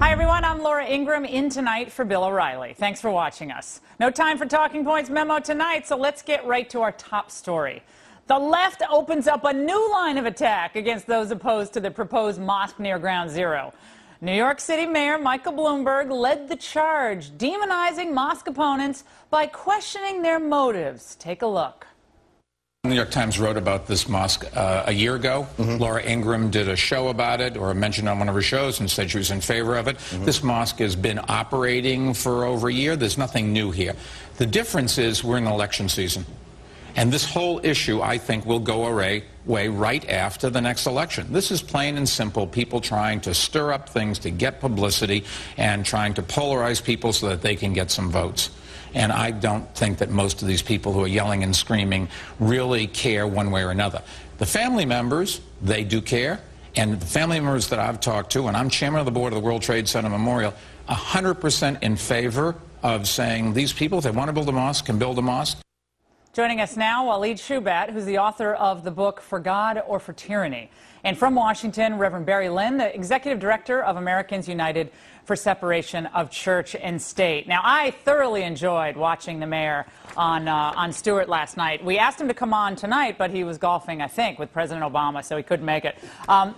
Hi, everyone. I'm Laura Ingraham, in tonight for Bill O'Reilly. Thanks for watching us. No time for Talking Points memo tonight, so let's get right to our top story. The left opens up a new line of attack against those opposed to the proposed mosque near Ground Zero. New York City Mayor Michael Bloomberg led the charge, demonizing mosque opponents by questioning their motives. Take a look. The New York Times wrote about this mosque a year ago. Laura Ingraham did a show about it, or mentioned on one of her shows, and said she was in favor of it. This mosque has been operating for over a year. There's nothing new here. The difference is we're in election season. And this whole issue, I think, will go away right after the next election. This is plain and simple people trying to stir up things to get publicity and trying to polarize people so that they can get some votes. And I don't think that most of these people who are yelling and screaming really care one way or another. The family members, they do care. And the family members that I've talked to, and I'm chairman of the board of the World Trade Center Memorial, 100% in favor of saying these people, if they want to build a mosque, can build a mosque. Joining us now, Walid Shoebat, who's the author of the book For God or for Tyranny. And from Washington, Reverend Barry Lynn, the executive director of Americans United for Separation of Church and State. Now, I thoroughly enjoyed watching the mayor on Stewart last night. We asked him to come on tonight, but he was golfing, I think, with President Obama, so he couldn't make it.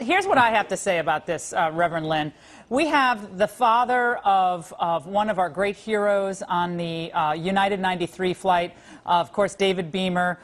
Here's what I have to say about this, Reverend Lynn. We have the father of one of our great heroes on the United 93 flight, of course, David Beamer,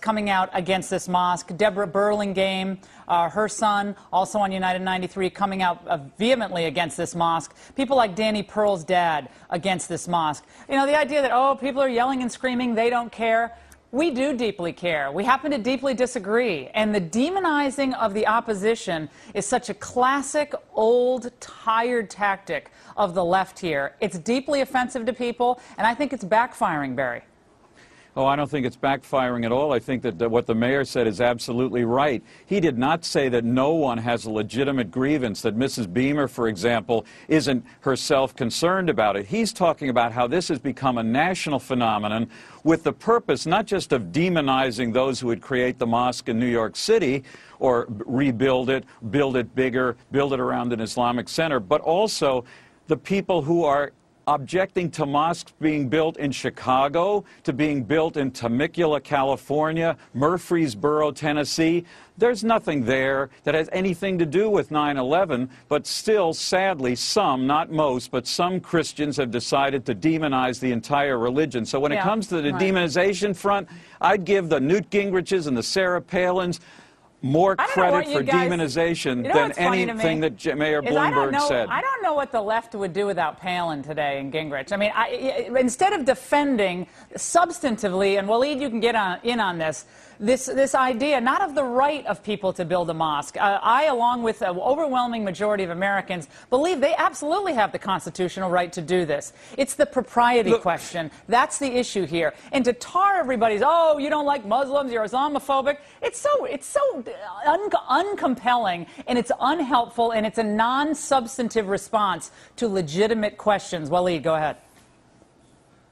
coming out against this mosque. Deborah Burlingame, her son, also on United 93, coming out vehemently against this mosque. People like Danny Pearl's dad against this mosque. You know, the idea that, oh, people are yelling and screaming, they don't care. We do deeply care. We happen to deeply disagree. And the demonizing of the opposition is such a classic, old, tired tactic of the left here. It's deeply offensive to people, and I think it's backfiring, Barry. Oh, I don't think it's backfiring at all. I think that what the mayor said is absolutely right. He did not say that no one has a legitimate grievance, that Mrs. Beamer, for example, isn't herself concerned about it. He's talking about how this has become a national phenomenon with the purpose not just of demonizing those who would create the mosque in New York City or rebuild it, build it bigger, build it around an Islamic center, but also the people who are objecting to mosques being built in Chicago, to being built in Temecula, California, Murfreesboro, Tennessee. There's nothing there that has anything to do with 9/11, but still, sadly, some, not most, but some Christians have decided to demonize the entire religion. So when it comes to the demonization front, I'd give the Newt Gingriches and the Sarah Palins more credit for demonization than anything that Mayor Bloomberg said. I don't know what the left would do without Palin today and Gingrich. I mean, instead of defending substantively, and Walid, you can get in on this idea, not of the right of people to build a mosque. I, along with an overwhelming majority of Americans, believe they absolutely have the constitutional right to do this. It's the propriety question. That's the issue here. And to tar everybody's, oh, you don't like Muslims, you're Islamophobic, it's so uncompelling, and it's unhelpful, and it's a non-substantive response to legitimate questions. Walid, go ahead.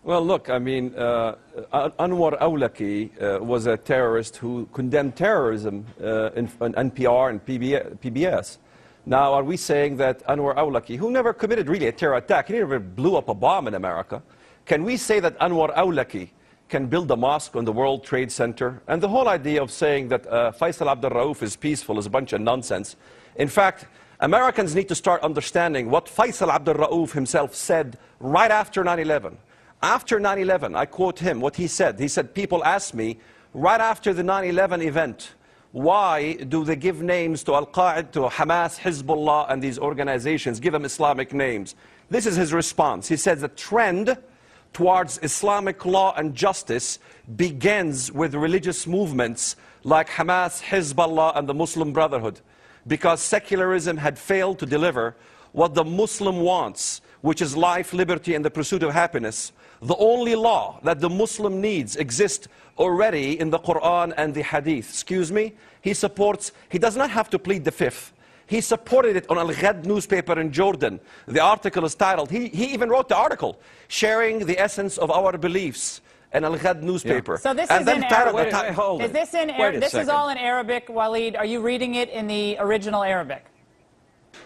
Well, look, I mean, Anwar Awlaki was a terrorist who condemned terrorism on NPR and PBS. Now, are we saying that Anwar Awlaki, who never committed really a terror attack, he never blew up a bomb in America, can we say that Anwar Awlaki can build a mosque on the World Trade Center? And the whole idea of saying that Faisal Abdul Rauf is peaceful is a bunch of nonsense. In fact, Americans need to start understanding what Faisal Abdul Rauf himself said right after 9/11. After 9/11, I quote him, what he said. He said, people ask me, right after the 9/11 event, why do they give names to Al-Qaeda, to Hamas, Hezbollah, and these organizations, give them Islamic names? This is his response. He says the trend towards Islamic law and justice begins with religious movements like Hamas, Hezbollah, and the Muslim Brotherhood, because secularism had failed to deliver what the Muslim wants, which is life, liberty, and the pursuit of happiness. The only law that the Muslim needs exists already in the Quran and the Hadith. Excuse me? He does not have to plead the fifth. He supported it on Al-Ghad newspaper in Jordan. The article is titled, he even wrote the article, Sharing the Essence of Our Beliefs, an Al-Ghad newspaper. Yeah. So this is in Arabic. Is this in Arabic? This is all in Arabic, Walid. Are you reading it in the original Arabic?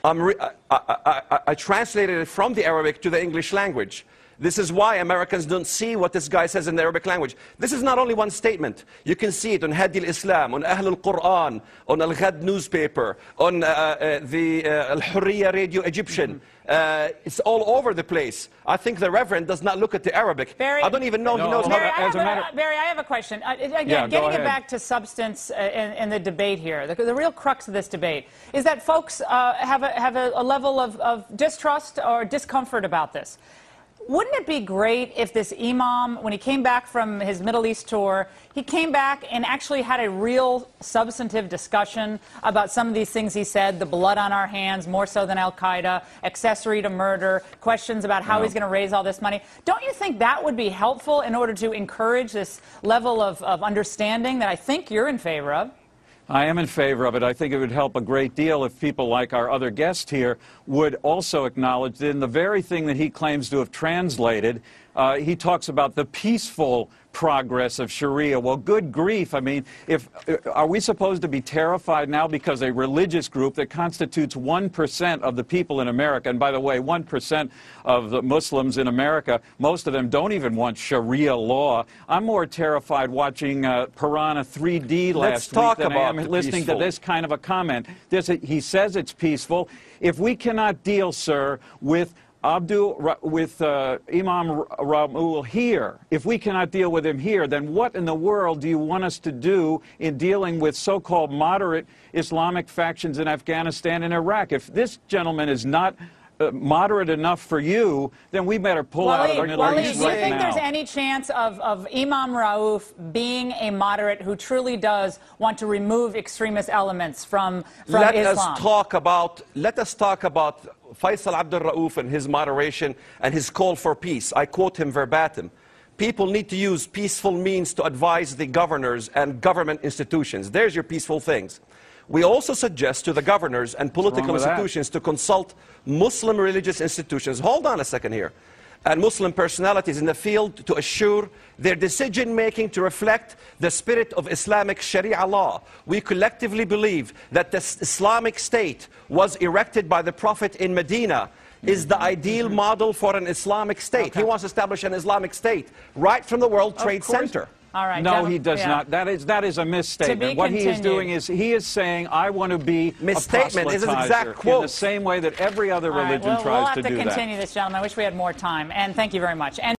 I translated it from the Arabic to the English language. This is why Americans don't see what this guy says in the Arabic language. This is not only one statement. You can see it on Hadi al-Islam, on Ahl al-Quran, on Al-Ghad newspaper, on the Al-Hurriya radio Egyptian. It's all over the place. I think the Reverend does not look at the Arabic. Barry, I don't even know he knows Barry, how Barry, I have a question. Again, Yeah, getting it back to substance in the debate here, the real crux of this debate is that folks have a level of distrust or discomfort about this. Wouldn't it be great if this imam, when he came back from his Middle East tour, he came back and actually had a real substantive discussion about some of these things he said, the blood on our hands, more so than Al-Qaeda, accessory to murder, questions about how he's going to raise all this money. Don't you think that would be helpful in order to encourage this level of understanding that I think you're in favor of? I am in favor of it. I think it would help a great deal if people like our other guest here would also acknowledge that in the very thing that he claims to have translated, he talks about the peaceful progress of Sharia. Well, good grief. I mean, are we supposed to be terrified now because a religious group that constitutes 1% of the people in America, and by the way, 1% of the Muslims in America, most of them don't even want Sharia law. I'm more terrified watching Piranha 3D last week than I am listening to this kind of a comment. He says it's peaceful. If we cannot deal, sir, with Imam Raoul here, if we cannot deal with him here, then what in the world do you want us to do in dealing with so-called moderate Islamic factions in Afghanistan and Iraq? If this gentleman is not moderate enough for you, then we better pull out of the Middle East do you right think now. There's any chance of Imam Raouf being a moderate who truly does want to remove extremist elements from Islam? Let us talk about Faisal Abdul Raouf and his moderation and his call for peace. I quote him verbatim. People need to use peaceful means to advise the governors and government institutions. There's your peaceful things. We also suggest to the governors and political institutions to consult Muslim religious institutions. Hold on a second here. And Muslim personalities in the field to assure their decision-making to reflect the spirit of Islamic Sharia law. We collectively believe that the Islamic State was erected by the Prophet in Medina is the ideal model for an Islamic state. He wants to establish an Islamic state right from the World Trade Center. All right, no, he does not. That is a misstatement. What he is doing is he is saying, I want to be misstatement. a Is his exact quote. in the same way that every other religion tries to do that. We'll have to continue this, gentlemen. I wish we had more time. And thank you very much.